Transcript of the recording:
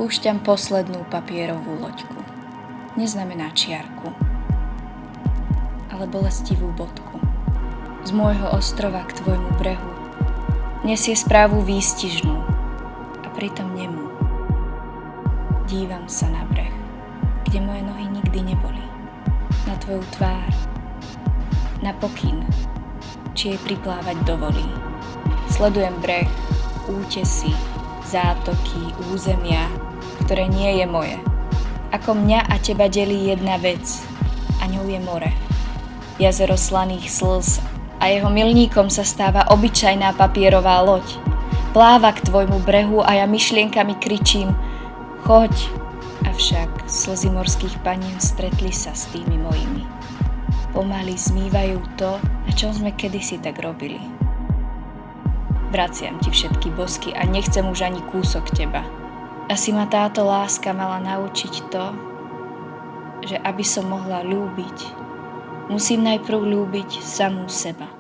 Púšťam poslednú papierovú loďku. Neznamená čiarku, ale bolestivú bodku. Z môjho ostrova k tvojmu brehu nesie správu výstižnú a pritom nemú. Dívam sa na breh, kde moje nohy nikdy neboli. Na tvoju tvár, na pokyn, či jej priplávať dovolí. Sledujem breh, útesy, zátoky, územia, ktoré nie je moje. Ako mňa a teba delí jedna vec, a ňou je more. Jazero slaných slz a jeho milníkom sa stáva obyčajná papierová loď. Pláva k tvojmu brehu a ja myšlienkami kričím: choď! Avšak slzy morských panien stretli sa s tými mojimi. Pomaly zmývajú to, na čom sme kedysi tak robili. Vraciam ti všetky bosky a nechcem už ani kúsok teba. Asi ma táto láska mala naučiť to, že aby som mohla ľúbiť, musím najprv ľúbiť samú seba.